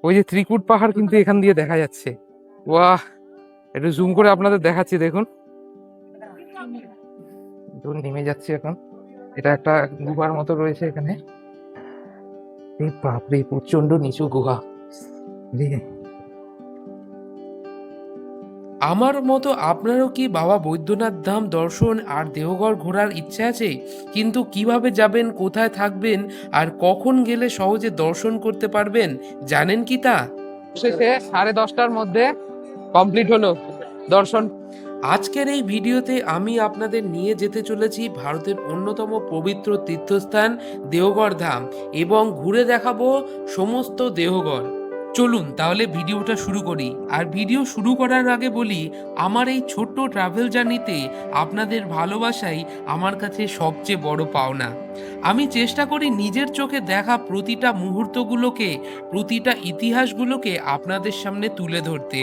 ওই যে ত্রিকুট পাহাড় কিন্তু এখান দিয়ে দেখা যাচ্ছে। ওয়াহ, একটু জুম করে আপনাদের দেখাচ্ছি, দেখুন নেমে যাচ্ছে এখন। এটা একটা গুহার মতো রয়েছে এখানে। এই বাপরে, প্রচন্ড নিচু গুহা। আমার মতো আপনারও কি বাবা বৈদ্যনাথ ধাম দর্শন আর দেওঘর ঘোরার ইচ্ছে আছে, কিন্তু কিভাবে যাবেন, কোথায় থাকবেন আর কখন গেলে সহজে দর্শন করতে পারবেন জানেন কি তা? শেষে 10:30টার মধ্যে কমপ্লিট হলো দর্শন। আজকের এই ভিডিওতে আমি আপনাদের নিয়ে যেতে চলেছি ভারতের অন্যতম পবিত্র তীর্থস্থান দেওঘর ধাম এবং ঘুরে দেখাবো সমস্ত দেওঘর। চলুন তাহলে ভিডিওটা শুরু করি। আর ভিডিও শুরু করার আগে বলি, আমার এই ছোট্ট ট্রাভেল জার্নিতে আপনাদের ভালোবাসাই আমার কাছে সবচেয়ে বড় পাওনা। আমি চেষ্টা করি নিজের চোখে দেখা প্রতিটা মুহূর্তগুলোকে, প্রতিটা ইতিহাসগুলোকে আপনাদের সামনে তুলে ধরতে।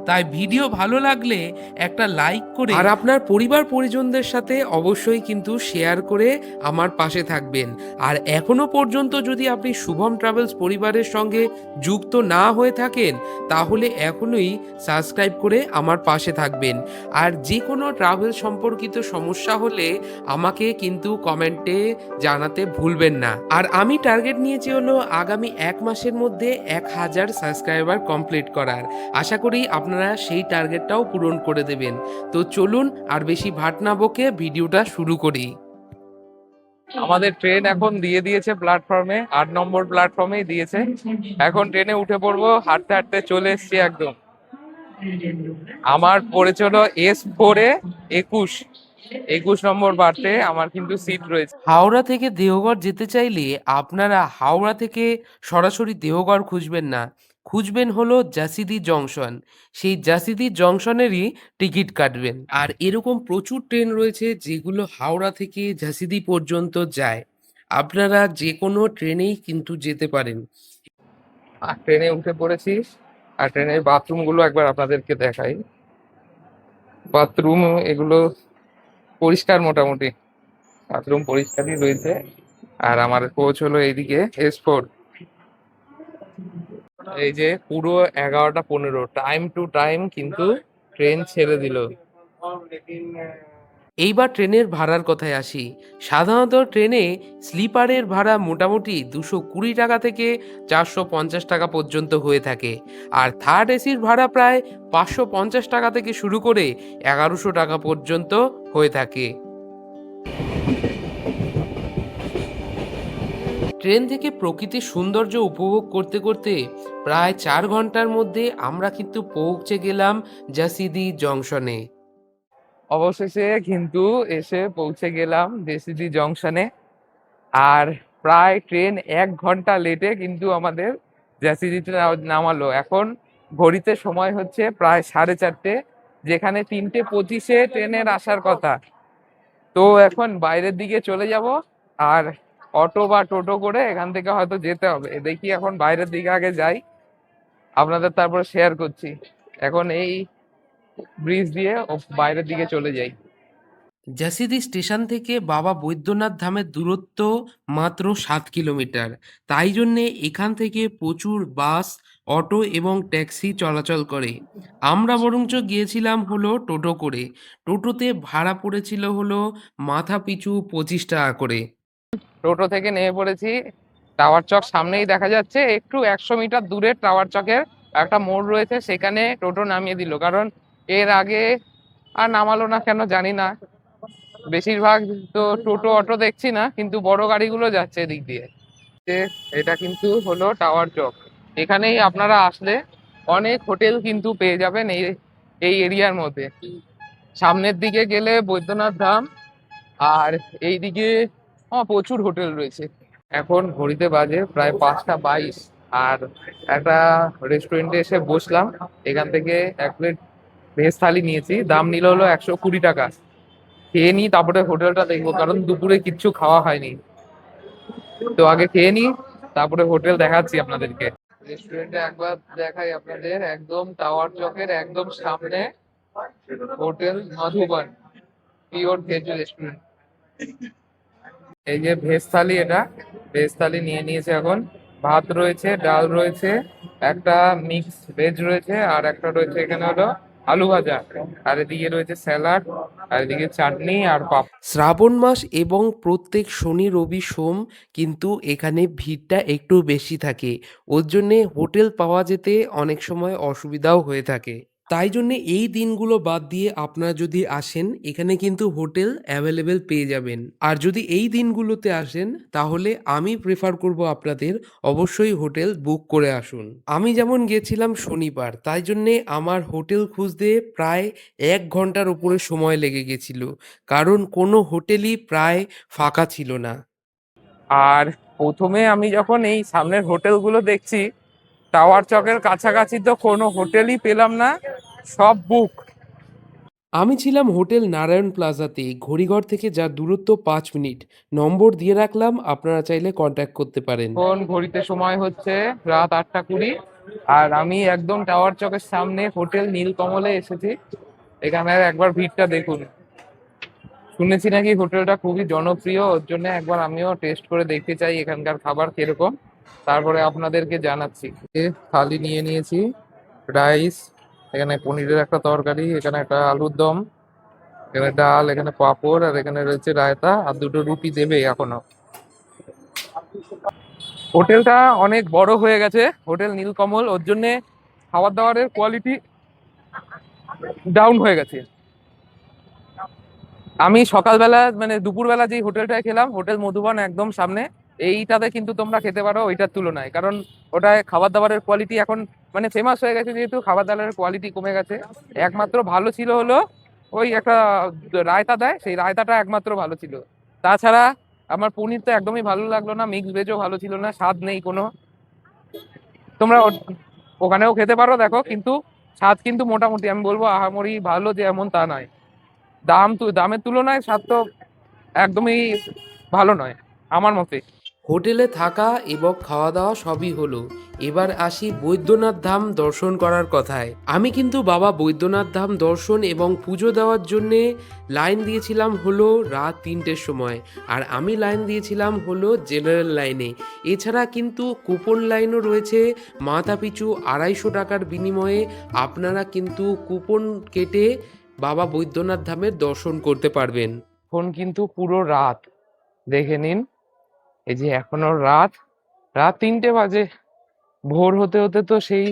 তাই ভিডিও ভালো লাগলে একটা লাইক করে আর আপনার পরিবার পরিজনদের সাথে অবশ্যই কিন্তু শেয়ার করে আমার পাশে থাকবেন। আর এখনো পর্যন্ত যদি আপনি শুভম ট্রাভেলস পরিবারের সঙ্গে যুক্ত না হয়ে থাকেন, তাহলে এখনই সাবস্ক্রাইব করে আমার পাশে থাকবেন। আর যে কোনো ট্রাভেল সম্পর্কিত সমস্যা হলে আমাকে কিন্তু কমেন্টে জানাতে ভুলবেন না। আর আমি টার্গেট নিয়েছি হলো আগামী 1 মাসের মধ্যে 1000 সাবস্ক্রাইবার কমপ্লিট করার। আশা করি আপনারা সেই টার্গেটটাও পূরণ করে দেবেন। তো চলুন আর বেশি ভাট না বকে ভিডিওটা শুরু করি। আমাদের ট্রেন এখন দিয়ে দিয়েছে প্ল্যাটফর্মে, 8 নম্বর প্ল্যাটফর্মেই দিয়েছে। এখন ট্রেনে উঠে পড়বো, হাঁটতে হাঁটতে চলে এসছি একদম। আমার পড়েছিল S4-এ 21 নম্বর বার্থে আমার কিন্তু সিট রয়েছে। হাওড়া থেকে দেওঘর যেতে চাইলে আপনারা হাওড়া থেকে সরাসরি দেওঘর খুঁজবেন না, খুঁজবেন হলো জাসিদি জংশন। সেই জাসিদি জংশনেরই টিকিট কাটবেন। আর এরকম প্রচুর ট্রেন রয়েছে যেগুলো হাওড়া থেকে জাসিদি পর্যন্ত যায়। আপনারা যে কোনো ট্রেনেই কিন্তু যেতে পারেন। আর ট্রেনে উঠে পড়েছি, আর ট্রেনের বাথরুম গুলো একবার আপনাদেরকে দেখাই। বাথরুম এগুলো পরিষ্কার, মোটামুটি বাথরুম পরিষ্কারই রয়েছে। আর আমার কোচ হলো এইদিকে S4। এই যে পুরো 11টা 15, টাইম টু টাইম কিন্তু ট্রেন ছেড়ে দিল। এইবার ট্রেনের ভাড়ার কথায় আসি। সাধারণত ট্রেনে স্লিপারের ভাড়া মোটামুটি 220 টাকা থেকে 450 টাকা পর্যন্ত হয়ে থাকে। আর থার্ড এসির ভাড়া প্রায় 550 টাকা থেকে শুরু করে 1100 টাকা পর্যন্ত হয়ে থাকে। ট্রেন থেকে প্রকৃতির সৌন্দর্য উপভোগ করতে করতে প্রায় 4 ঘন্টার মধ্যে আমরা কিন্তু পৌঁছে গেলাম জাসিদি জংশনে। অবশেষে কিন্তু এসে পৌঁছে গেলাম জেসিডি জংশনে। আর প্রায় ট্রেন 1 ঘন্টা লেটে কিন্তু আমাদের জেসিডিতে নামালো। এখন ঘড়িতে সময় হচ্ছে প্রায় 4:30, যেখানে 3:25-এ ট্রেনের আসার কথা। তো এখন বাইরের দিকে চলে যাব, আর অটো বা টোটো করে এখান থেকে হয়তো যেতে হবে। দেখি এখন বাইরের দিকে আগে যাই, আপনাদের তারপরে শেয়ার করছি। এখন এই ব্রিজ দিয়ে বাইরের দিকে চলে যাই। জাসিদি স্টেশন থেকে বাবা বৈদ্যনাথ ধামের দূরত্ব মাত্র 7 কিলোমিটার। তাই জন্যে এখান থেকে প্রচুর বাস, অটো এবং ট্যাক্সি চলাচল করে। আমরা বরঞ্চ গিয়েছিলাম হলো টোটো করে। টোটোতে ভাড়া পড়েছিল হলো মাথা পিছু 25 টাকা করে। টোটো থেকে নেমে পড়েছি। টাওয়ার চক সামনেই দেখা যাচ্ছে, একটু 100 মিটার দূরে টাওয়ার চকের একটা মোড় রয়েছে, সেখানে টোটো নামিয়ে দিল। কারণ এর আগে আর নামালো না কেন জানি না। বেশিরভাগ তো টোটো অটো দেখছি না, কিন্তু বড় গাড়িগুলো যাচ্ছে এদিক দিয়ে। এটা কিন্তু হলো টাওয়ার চক। এখানেই আপনারা আসলে অনেক হোটেল কিন্তু পেয়ে যাবেন এই এই এরিয়ার মধ্যে। সামনের দিকে গেলে বৈদ্যনাথ ধাম, আর এইদিকে প্রচুর হোটেল রয়েছে। এখন ঘড়িতে বাজে প্রায় 5টা 22, আর একটা রেস্টুরেন্টে এসে বসলাম। এখান থেকে 1 প্লেট ভেজ থালি নিয়েছি, দাম নিল হলো 120 টাকা। খেয়ে নিই, তারপরে হোটেলটা দেখবো, কারণ দুপুরে কিচ্ছু খাওয়া হয়নি। তো আগে খেয়ে নিই, তারপরে হোটেল দেখাচ্ছি আপনাদেরকে। রেস্টুরেন্টে একবার দেখাই আপনাদের, একদম টাওয়ার চকের একদম সামনে hotel Madhuban, pure veg restaurant. এই যে ভেজ থালি, এটা ভেজ থালি নিয়ে নিয়েছে এখন। ভাত রয়েছে, ডাল রয়েছে, একটা মিক্স ভেজ রয়েছে, আর একটা রয়েছে এখানে হলো আলু ভাজা, আর এদিকে রয়েছে স্যালাড, আর এদিকে চাটনি আর পাপড়। শ্রাবণ মাস এবং প্রত্যেক শনি রবি সোম কিন্তু এখানে ভিড়টা একটু বেশি থাকে, ওর জন্যে হোটেল পাওয়া যেতে অনেক সময় অসুবিধাও হয়ে থাকে। তাই জন্যে এই দিনগুলো বাদ দিয়ে আপনারা যদি আসেন এখানে কিন্তু হোটেল অ্যাভেলেবেল পেয়ে যাবেন। আর যদি এই দিনগুলোতে আসেন তাহলে আমি প্রেফার করব আপনাদের অবশ্যই হোটেল বুক করে আসুন। আমি যেমন গেছিলাম শনিবার, তাই জন্যে আমার হোটেল খুঁজতে প্রায় 1 ঘন্টার উপরে সময় লেগে গেছিল, কারণ কোনো হোটেলই প্রায় ফাঁকা ছিল না। আর প্রথমে আমি যখন এই সামনের হোটেলগুলো দেখছি, টাওয়ার চকের কাছাকাছি তো কোনো হোটেলই পেলাম না, সব বুক। আমি ছিলাম হোটেল নারায়ণ প্লাজাতে, ঘড়িঘর থেকে যার দূরত্ব 5 মিনিট। নম্বর দিয়ে রাখলাম, আপনারা চাইলে কন্ট্যাক্ট করতে পারেন। এখন ঘড়িতে সময় হচ্ছে রাত 8টা 20, আর আমি একদম টাওয়ার চকের সামনে হোটেল নীলকমলে এসেছি। এখানের একবার ভিড়টা দেখুন। শুনেছি নাকি হোটেলটা খুবই জনপ্রিয়, ওর জন্য একবার আমিও টেস্ট করে দেখতে চাই এখানকার খাবার কিরকম, তারপরে আপনাদেরকে জানাচ্ছি। থালি নিয়ে নিয়েছি, রাইস, এখানে পনিরের একটা তরকারি, এখানে একটা আলুর দম, এখানে ডাল, এখানে পাঁপড়, আর এখানে রয়েছে রায়তা, আর দুটো রুটি দেবে এখনো। হোটেলটা অনেক বড় হয়ে গেছে, হোটেল নীলকমল, ওর জন্য খাবার দাবারের কোয়ালিটি ডাউন হয়ে গেছে। আমি সকালবেলা মানে দুপুরবেলা যেই হোটেলটায় খেলাম, হোটেল মধুবন একদম সামনে, এইটাতে কিন্তু তোমরা খেতে পারো ওইটার তুলনায়, কারণ ওটায় খাবার দাবারের কোয়ালিটি এখন মানে ফেমাস হয়ে গেছে, যেহেতু খাবার দাবারের কোয়ালিটি কমে গেছে। একমাত্র ভালো ছিল হলো ওই একটা রায়তা দেয়, সেই রায়তাটা একমাত্র ভালো ছিল। তাছাড়া আমার পনির তো একদমই ভালো লাগলো না, মিক্স ভেজও ভালো ছিল না, স্বাদ নেই কোনো। তোমরা ওখানেও খেতে পারো দেখো, কিন্তু স্বাদ কিন্তু মোটামুটি, আমি বলবো আহামরি ভালো যে এমন তা নয়। দামের তুলনায় স্বাদ তো একদমই ভালো নয় আমার মতে। হোটেলে থাকা এবং খাওয়া দাওয়া সবই হলো, এবার আসি বৈদ্যনাথ ধাম দর্শন করার কথায়। আমি কিন্তু বাবা বৈদ্যনাথ ধাম দর্শন এবং পুজো দেওয়ার জন্যে লাইন দিয়েছিলাম হলো রাত 3টের সময়, আর আমি লাইন দিয়েছিলাম হলো জেনারেল লাইনে। এছাড়া কিন্তু কুপন লাইনও রয়েছে, মাথাপিছু 250 টাকার বিনিময়ে আপনারা কিন্তু কুপন কেটে বাবা বৈদ্যনাথ ধামের দর্শন করতে পারবেন। এখন কিন্তু পুরো রাত, দেখে নিন, এই যে এখনো রাত, রাত 3টে বাজে। ভোর হতে হতে তো সেই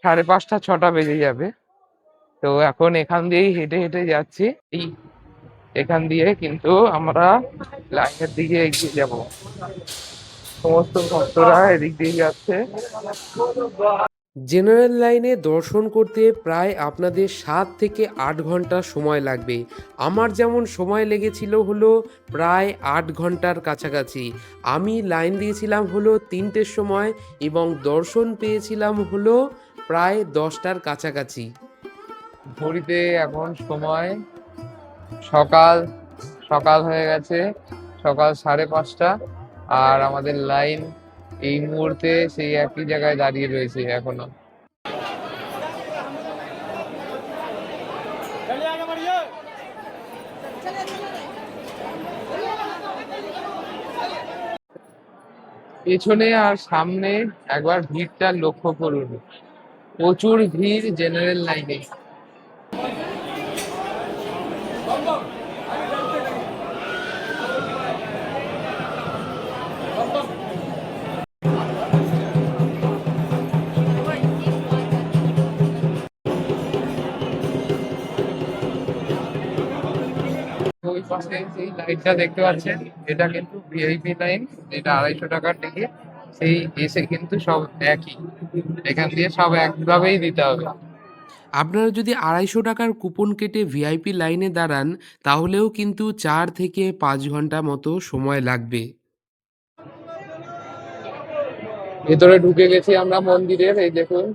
5:30-6টা বেজে যাবে। তো এখন এখান দিয়েই হেঁটে হেঁটে যাচ্ছি, এই এখান দিয়ে কিন্তু আমরা লাইনের দিকে এগিয়ে যাব। সমস্ত ভক্তরা এদিক দিয়ে যাচ্ছে। জেনারেল লাইনে দর্শন করতে প্রায় আপনাদের 7 থেকে 8 ঘন্টা সময় লাগবে। আমার যেমন সময় লেগেছিল হলো প্রায় 8 ঘন্টার কাছাকাছি। আমি লাইন দিয়েছিলাম হলো 3টের সময় এবং দর্শন পেয়েছিলাম হলো প্রায় 10টার কাছাকাছি। ঘড়িতে এখন সময় সকাল সকাল হয়ে গেছে, সকাল 5:30, আর আমাদের লাইন এই মুহূর্তে সেই একই জায়গায় দাঁড়িয়ে রয়েছে এখনো। পেছনে আর সামনে একবার ভিড়টা লক্ষ্য করুন, প্রচুর ভিড় জেনারেল লাইনে। ওই পাশে সেই লাইনটা দেখতে পাচ্ছেন, এটা কিন্তু ভিআইপি লাইন, যেটা 250 টাকার টিকিট। সেই এসে কিন্তু সব একই, এখান দিয়ে সব একভাবেই দিতে হবে। আপনারা যদি 250 টাকার কুপন কেটে ভিআইপি লাইনে দাঁড়ান তাহলেও কিন্তু 4 থেকে 5 ঘন্টা মতো সময় লাগবে। ভেতরে ঢুকে গেছি আমরা মন্দিরের, এই দেখুন।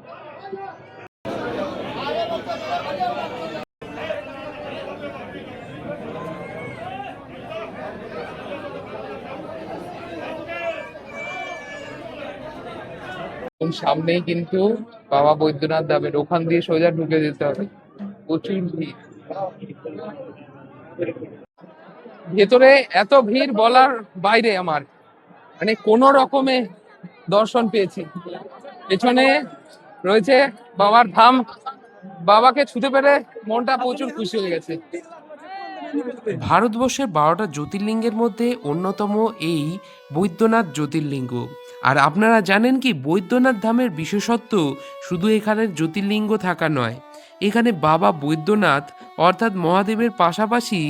সামনেই কিন্তু বাবা বৈদ্যনাথ ধামের, ওখান দিয়ে সোজা ঢুকে যেতে হবে। প্রচুর ভিড় ভেতরে, এত ভিড় বলার বাইরে। আমার মানে কোনো রকমে দর্শন পেয়েছি। পেছনে রয়েছে বাবার ধাম, বাবাকে ছুতে পেরে মনটা প্রচুর খুশি হয়ে গেছে। ভারতবর্ষের 12টা জ্যোতির্লিঙ্গের মধ্যে অন্যতম এই বৈদ্যনাথ জ্যোতির্লিঙ্গ। আর আপনারা জানেন কি বৈদ্যনাথ ধামের বিশেষত্ব শুধু এখানের জ্যোতির্লিঙ্গ থাকা নয়, এখানে বাবা বৈদ্যনাথ অর্থাৎ মহাদেবের পাশাপাশি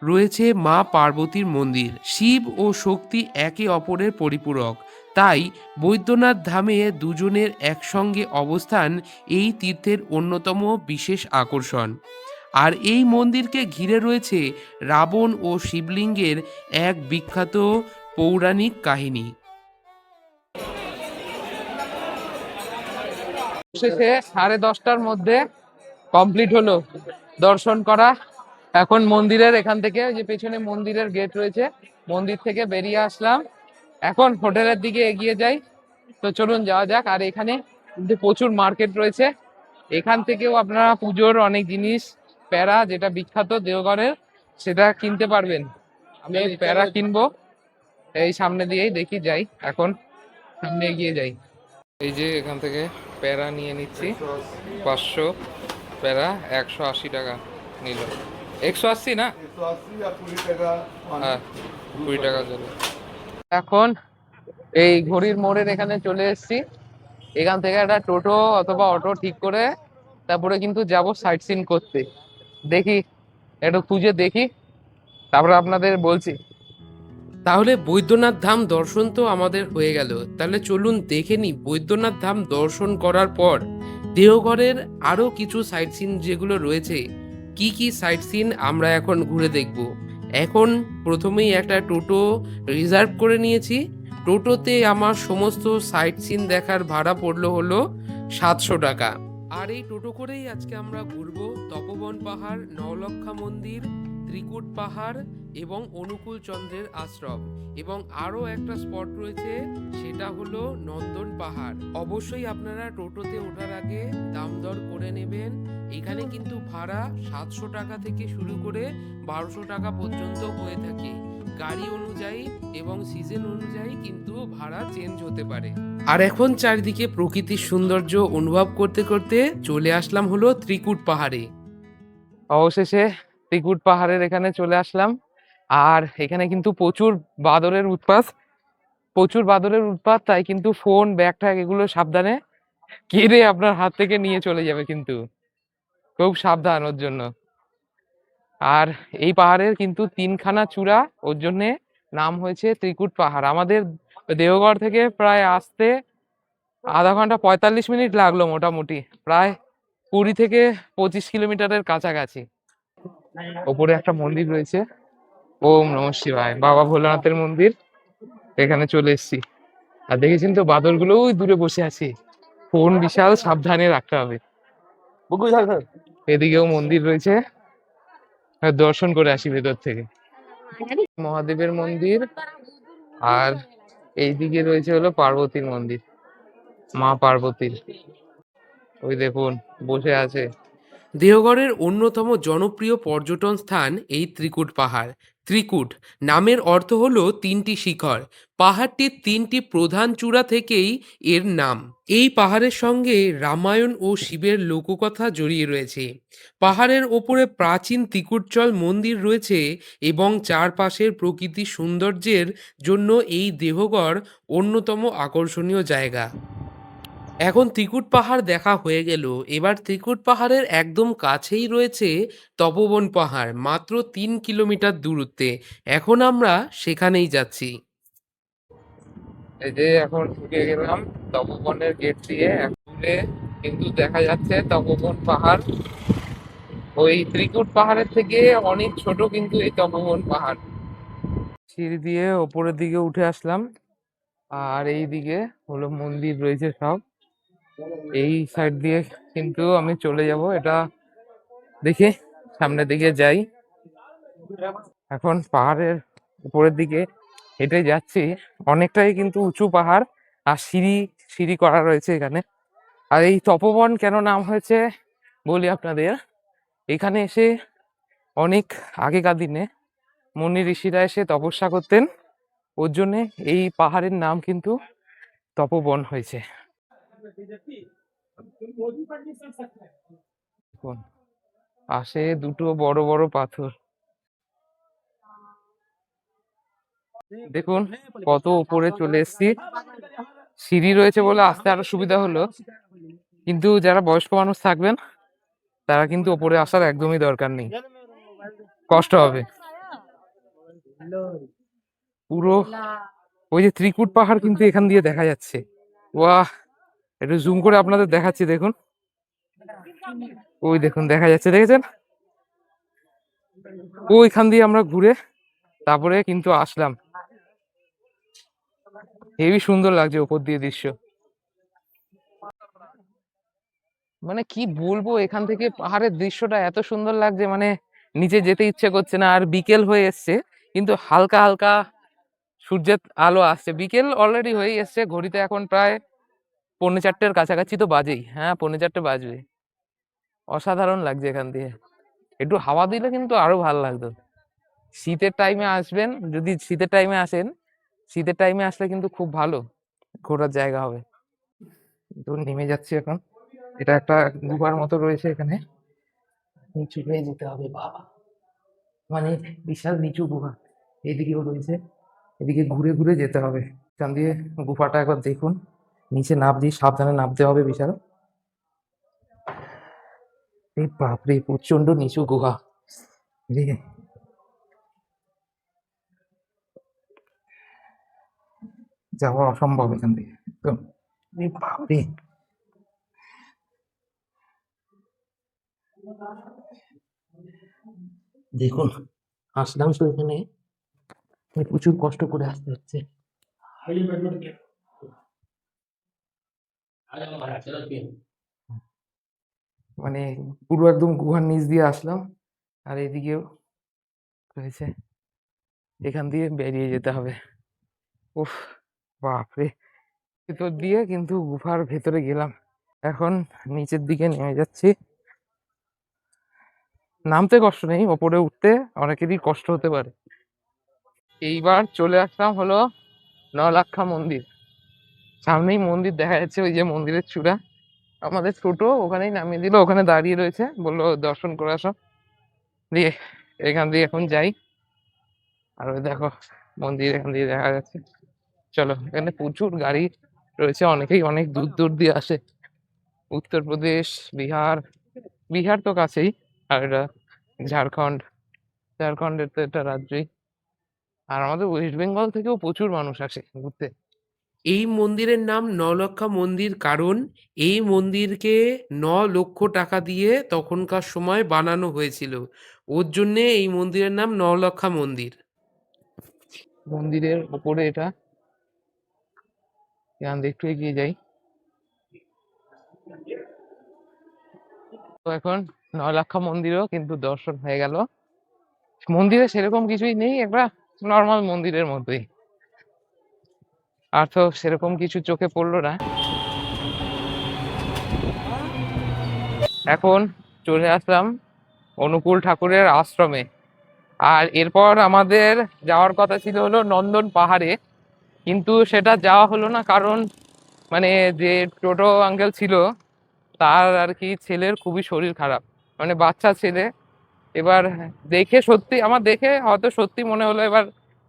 রয়েছে মা পার্বতীর মন্দির। শিব ও শক্তি একে অপরের পরিপূরক, তাই বৈদ্যনাথ ধামে দুজনের একসঙ্গে অবস্থান এই তীর্থের অন্যতম বিশেষ আকর্ষণ। আর এই মন্দিরকে ঘিরে রয়েছে রাবণ ও শিবলিঙ্গের এক বিখ্যাত পৌরাণিক কাহিনী। শেষে 10:30টার মধ্যে কমপ্লিট হলো দর্শন করা। এখন মন্দিরের এখান থেকে, ওই যে পেছনে মন্দিরের গেট রয়েছে, মন্দির থেকে বেরিয়ে আসলাম। এখন হোটেলের দিকে এগিয়ে যাই। তো চলুন যাওয়া যাক। আর এখানে কিন্তু প্রচুর মার্কেট রয়েছে, এখান থেকেও আপনারা পুজোর অনেক জিনিস, প্যারা যেটা বিখ্যাত দেওঘরের, সেটা কিনতে পারবেন। আমি প্যারা কিনবো, এই সামনে দিয়েই দেখি যাই, এখন সামনে এগিয়ে যাই। এই যে এখান থেকে প্যারা নিয়ে নিচ্ছি, 500 প্যারা 180 টাকা নিল। 180 না, 20 টাকা চলে। এখন এই ঘড়ির মোড়ের এখানে চলে এসেছি। এখান থেকে একটা টোটো অথবা অটো ঠিক করে তারপরে কিন্তু যাব সাইট সিন করতে। দেখি, একটু খুঁজে দেখি, তারপরে আপনাদের বলছি। তাহলে বৈদ্যনাথ ধাম দর্শন তো আমাদের হয়ে গেল, তাহলে চলুন দেখে নিই বৈদ্যনাথ ধাম দর্শন করার পর দেওঘরের আরও কিছু সাইট সিন যেগুলো রয়েছে, কি কি সাইট সিন আমরা এখন ঘুরে দেখব। এখন প্রথমেই একটা টোটো রিজার্ভ করে নিয়েছি। টোটোতে আমার সমস্ত সাইট সিন দেখার ভাড়া পড়লো হলো 700 টাকা। আর এই টোটো করেই আজকে আমরা ঘুরবো তপোবন পাহাড়, নওলক্ষা মন্দির, ত্রিকুট পাহাড় এবং অনুকূল চন্দ্রের আশ্রম, এবং আরও একটা স্পট রয়েছে সেটা হলো নন্দন পাহাড়। অবশ্যই আপনারা টোটোতে ওঠার আগে দাম দর করে নেবেন। এখানে কিন্তু ভাড়া 700 টাকা থেকে শুরু করে 1200 টাকা পর্যন্ত হয়ে থাকে। গাড়ি অনুযায়ী এবং সিজন অনুযায়ী কিন্তু ভাড়া চেঞ্জ হতে পারে। আর এখন চারিদিকে প্রকৃতির সৌন্দর্য অনুভব করতে করতে চলে আসলাম হলো ত্রিকুট পাহাড়ে। অবশেষে ত্রিকুট পাহাড়ের এখানে চলে আসলাম। আর এখানে কিন্তু প্রচুর বাদরের উৎপাত, প্রচুর বাদরের উৎপাত, তাই কিন্তু ফোন, ব্যাগ ট্যাগ এগুলো সাবধানে, কেড়ে আপনার হাত থেকে নিয়ে চলে যাবে, কিন্তু খুব সাবধান ওর জন্য। আর এই পাহাড়ের কিন্তু 3খানা চূড়া, ওর জন্যে নাম হয়েছে ত্রিকুট পাহাড়। আমাদের দেওঘর থেকে প্রায় আসতে আধা ঘন্টা 45 মিনিট লাগলো মোটামুটি, প্রায় 20 থেকে 25 কিলোমিটারের কাছাকাছি। ওপরে একটা মন্দির রয়েছে, ওম নমঃ শিবায়, বাবা ভোলানাথের মন্দির। এখানে চলে এসেছি। আর দেখেছেন তো বাদরগুলো ওই দূরে বসে আছে, ফোন বিশাল সাবধানে রাখতে হবে। এদিকেও মন্দির রয়েছে, দর্শন করে আসি ভেতর থেকে, মহাদেবের মন্দির। আর এইদিকে রয়েছে হলো পার্বতীর মন্দির, মা পার্বতীর, ওই দেখুন বসে আছে। দেওঘরের অন্যতম জনপ্রিয় পর্যটন স্থান এই ত্রিকুট পাহাড়। ত্রিকুট নামের অর্থ হলো 3টি শিখর। পাহাড়টির 3টি প্রধান চূড়া থেকেই এর নাম। এই পাহাড়ের সঙ্গে রামায়ণ ও শিবের লোককথা জড়িয়ে রয়েছে। পাহাড়ের ওপরে প্রাচীন ত্রিকুটচল মন্দির রয়েছে এবং চারপাশের প্রকৃতির সৌন্দর্যের জন্য এই দেহগড় অন্যতম আকর্ষণীয় জায়গা। এখন ত্রিকুট পাহাড় দেখা হয়ে গেল, এবার ত্রিকুট পাহাড়ের একদম কাছেই রয়েছে তপোবন পাহাড়, মাত্র 3 কিলোমিটার দূরত্বে। এখন আমরা সেখানেই যাচ্ছি। এই যে এখন ঢুকে গেলাম তপোবনের গেট দিয়ে। দূরে কিন্তু দেখা যাচ্ছে তপোবন পাহাড়। ওই ত্রিকুট পাহাড়ের থেকে অনেক ছোট কিন্তু এই তপোবন পাহাড়। সিঁড়ি দিয়ে ওপরের দিকে উঠে আসলাম। আর এই দিকে হলো মন্দির রয়েছে সব, এই সাইড দিয়ে কিন্তু আমি চলে যাব। এটা দেখি, সামনের দিকে যাই। এখন পাহাড়ের উপরের দিকে হেঁটে যাচ্ছি, অনেকটাই কিন্তু উঁচু পাহাড়, আর সিঁড়ি সিঁড়ি করা রয়েছে এখানে। আর এই তপোবন কেন নাম হয়েছে বলি আপনাদের, এখানে এসে অনেক আগেকার দিনে মুনি ঋষিরা এসে তপস্যা করতেন, ওর জন্যে এই পাহাড়ের নাম কিন্তু তপবন হয়েছে। দেখুন, পাশে দুটো বড় বড় পাথর। দেখুন কত উপরে চলে এসেছি। সিঁড়ি রয়েছে বলে আসতে আরো সুবিধা হলো, কিন্তু যারা বয়স্ক মানুষ থাকবেন তারা কিন্তু উপরে আসার একদমই দরকার নেই, কষ্ট হবে। পুরো ওই যে ত্রিকুট পাহাড় কিন্তু এখান দিয়ে দেখা যাচ্ছে। ওয়াহ, একটু জুম করে আপনাদের দেখাচ্ছি, দেখুন ওই দেখুন দেখা যাচ্ছে, দেখেছেন? ওইখান দিয়ে আমরা ঘুরে তারপরে কিন্তু আসলাম। হেবি সুন্দর লাগছে উপর দিয়ে দৃশ্য। মানে কি বলবো, এখান থেকে পাহাড়ের দৃশ্যটা এত সুন্দর লাগছে, মানে নিচে যেতে ইচ্ছে করছে না। আর বিকেল হয়ে এসছে, কিন্তু হালকা হালকা সূর্যের আলো আসছে। বিকেল অলরেডি হয়ে এসছে, ঘড়িতে এখন প্রায় 3:45-এর কাছাকাছি তো বাজেই, হ্যাঁ 3:45 বাজবে। অসাধারণ লাগছে এখান দিয়ে। একটু হাওয়া দিলে কিন্তু আরো ভালো লাগতো। শীতের টাইমে আসবেন, যদি শীতের টাইমে আসেন, শীতের টাইমে আসলে কিন্তু খুব ভালো ঘোরার জায়গা হবে। তো নেমে যাচ্ছি এখন। এটা একটা গুহার মতো রয়েছে এখানে, নিচু হয়ে যেতে হবে বাবা, মানে বিশাল নিচু গুহা। এদিকেও রয়েছে, এদিকে ঘুরে ঘুরে যেতে হবে। এখান দিয়ে গুহাটা একবার দেখুন, নিচে নামছি, সাবধানে নামতে হবে বিশাল। এই বাপরে, প্রচন্ড নিচু গুহা রে, যাওয়া অসম্ভব এখান থেকে একদম। এই বাপরে, দেখুন আসলাম তো এখানে, প্রচুর কষ্ট করে আসতে হচ্ছে। মানে পুরো একদম গুহার নিচ দিয়ে আসলাম, আর এদিকেও রয়েছে, এখান দিয়ে বেরিয়ে যেতে হবে। উফ, বাপরে, ভেতর দিয়ে কিন্তু গুহার ভেতরে গেলাম। এখন নিচের দিকে নেমে যাচ্ছি। নামতে কষ্ট নেই, ওপরে উঠতে অনেকেরই কষ্ট হতে পারে। এইবার চলে আসলাম হলো নলাক্ষা মন্দির। সামনেই মন্দির দেখা যাচ্ছে, ওই যে মন্দিরের চূড়া। আমাদের টোটো ওখানেই নামিয়ে দিল, ওখানে দাঁড়িয়ে রয়েছে, বললো দর্শন করে আসো। দিয়ে এখান দিয়ে এখন যাই। আর ওই দেখো মন্দির এখান দিয়ে দেখা যাচ্ছে। চলো, এখানে প্রচুর গাড়ি রয়েছে, অনেকেই অনেক দূর দূর দিয়ে আসে। উত্তরপ্রদেশ, বিহার, বিহার তো কাছেই, আর এটা ঝাড়খণ্ড, ঝাড়খণ্ডের তো এটা রাজ্যই। আর আমাদের ওয়েস্ট বেঙ্গল থেকেও প্রচুর মানুষ আসে ঘুরতে। এই মন্দিরের নাম নলক্ষা মন্দির, কারণ এই মন্দিরকে 9 লক্ষ টাকা দিয়ে তখনকার সময় বানানো হয়েছিল। ওর জন্যে এই মন্দিরের নাম নলক্ষা মন্দির। মন্দিরের উপরে এটা, এখান দিয়ে একটু এগিয়ে যাই। তো এখন নলাক্ষা মন্দিরও কিন্তু দর্শন হয়ে গেল। মন্দিরে সেরকম কিছুই নেই, একটা নর্মাল মন্দিরের মতোই, আর তো সেরকম কিছু চোখে পড়লো না। এখন চলে আসলাম অনুকূল ঠাকুরের আশ্রমে। আর এরপর আমাদের যাওয়ার কথা ছিল হলো নন্দন পাহাড়ে, কিন্তু সেটা যাওয়া হলো না, কারণ মানে যে টোটো আঙ্কেল ছিল তার আর কি ছেলের খুবই শরীর খারাপ, মানে বাচ্চা ছেলে। এবার দেখে সত্যি, আমার দেখে হয়তো সত্যি মনে হলো, এবার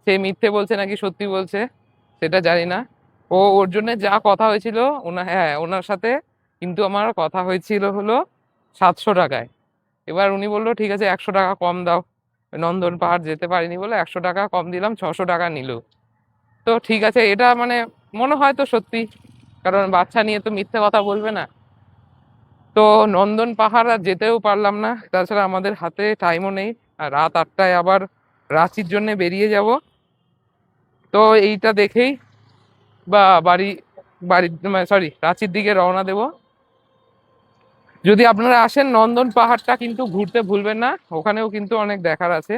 সে মিথ্যে বলছে নাকি সত্যি বলছে সেটা জানি না। ওর জন্য যা কথা হয়েছিল হ্যাঁ ওনার সাথে কিন্তু আমার কথা হয়েছিল হলো 700 টাকায়। এবার উনি বললো ঠিক আছে 100 টাকা কম দাও, নন্দন পাহাড় যেতে পারিনি বলে 100 টাকা কম দিলাম, 600 টাকা নিল। তো ঠিক আছে, এটা মানে মনে হয় তো সত্যি, কারণ বাচ্চা নিয়ে তো মিথ্যে কথা বলবে না। তো নন্দন পাহাড় আর যেতেও পারলাম না, তাছাড়া আমাদের হাতে টাইমও নেই, আর রাত 8টায় আবার রাঁচির জন্য বেরিয়ে যাব। তো এইটা দেখেই বা বাড়ি বাড়ি সরি রাঁচির দিকে রওনা দেব। যদি আপনারা আসেন নন্দন পাহাড়টা কিন্তু ঘুরতে ভুলবেন না, ওখানেও কিন্তু অনেক দেখার আছে।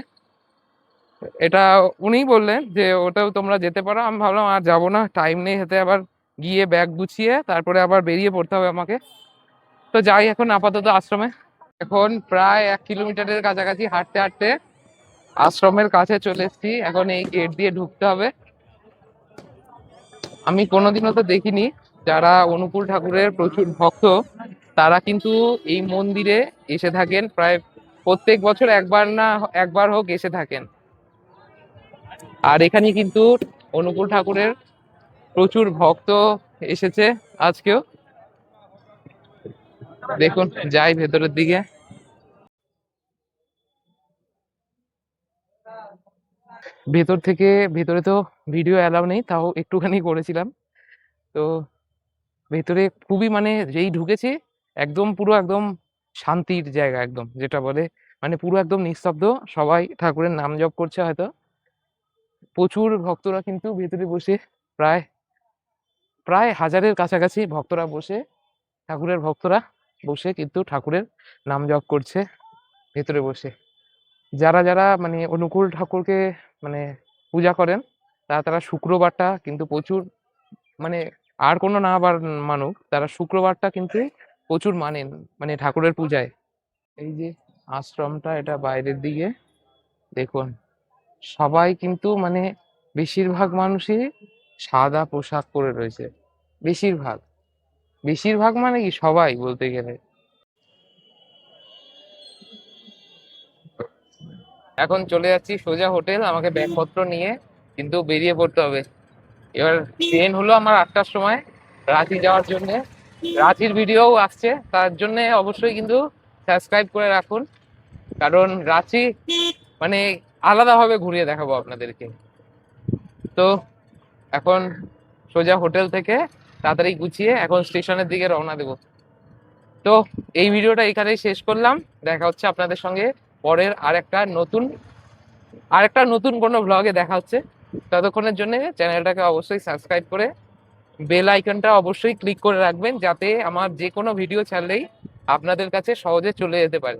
এটা উনিই বললেন যে ওটাও তোমরা যেতে পারো। আমি ভাবলাম আর যাবো না, টাইম নেই হাতে, আবার গিয়ে ব্যাগ গুছিয়ে তারপরে আবার বেরিয়ে পড়তে হবে আমাকে। তো যাই এখন আপাতত আশ্রমে। এখন প্রায় 1 কিলোমিটারের কাছাকাছি হাঁটতে হাঁটতে আশ্রমের কাছে চলে এসেছি। এখন এই গেট দিয়ে ঢুকতে হবে। আমি কোনোদিনও তো দেখিনি যারা অনুকূল ঠাকুরের প্রচুর ভক্ত তারা কিন্তু এই মন্দিরে এসে থাকেন প্রায় প্রত্যেক বছর একবার না একবার হোক এসে থাকেন। আর এখানে কিন্তু অনুকূল ঠাকুরের প্রচুর ভক্ত এসেছে আজকেও। দেখুন, যাই ভেতরের দিকে। ভেতর থেকে, ভেতরে তো ভিডিও অ্যালাউ নেই, তাও একটুখানি করেছিলাম। তো ভেতরে খুবই মানে যেই ঢুকেছি একদম পুরো একদম শান্তির জায়গা, একদম যেটা বলে মানে পুরো একদম নিস্তব্ধ। সবাই ঠাকুরের নাম জপ করছে হয়তো। প্রচুর ভক্তরা কিন্তু ভেতরে বসে, প্রায় প্রায় হাজারের কাছাকাছি ভক্তরা বসে, ঠাকুরের ভক্তরা বসে কিন্তু ঠাকুরের নাম জপ করছে ভেতরে বসে। যারা যারা মানে অনুকূল ঠাকুরকে মানে পূজা করেন তারা তারা শুক্রবারটা কিন্তু প্রচুর মানে, আর কোনো না আবার মানুক, তারা শুক্রবারটা কিন্তু প্রচুর মানেন মানে ঠাকুরের পূজায়। এই যে আশ্রমটা, এটা বাইরের দিকে দেখুন, সবাই কিন্তু মানে বেশিরভাগ মানুষই সাদা পোশাক পরে রয়েছে। বেশিরভাগ, বেশিরভাগ মানে কি সবাই বলতে গেলে। এখন চলে যাচ্ছি সোজা হোটেল, আমাকে ব্যাগপত্র নিয়ে কিন্তু বেরিয়ে পড়তে হবে। এবার ট্রেন হলো আমার 8টার সময় রাঁচি যাওয়ার জন্য। রাঁচির ভিডিও আসছে, তার জন্য অবশ্যই কিন্তু সাবস্ক্রাইব করে রাখুন, কারণ রাঁচি মানে আলাদাভাবে ঘুরিয়ে দেখাবো আপনাদেরকে। তো এখন সোজা হোটেল থেকে তাড়াতাড়ি গুছিয়ে এখন স্টেশনের দিকে রওনা দেবো। তো এই ভিডিওটা এখানেই শেষ করলাম। দেখা হচ্ছে আপনাদের সঙ্গে পরের আরেকটা নতুন কোনো ভ্লগে দেখা হচ্ছে। ততক্ষণের জন্য চ্যানেলটাকে অবশ্যই সাবস্ক্রাইব করে বেল আইকনটা অবশ্যই ক্লিক করে রাখবেন, যাতে আমার যে কোনো ভিডিও ছাড়লেই আপনাদের কাছে সহজে চলে যেতে পারে।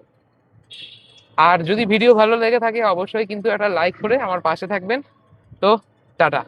আর যদি ভিডিও ভালো লেগে থাকে অবশ্যই কিন্তু একটা লাইক করে আমার পাশে থাকবেন। তো টাটা।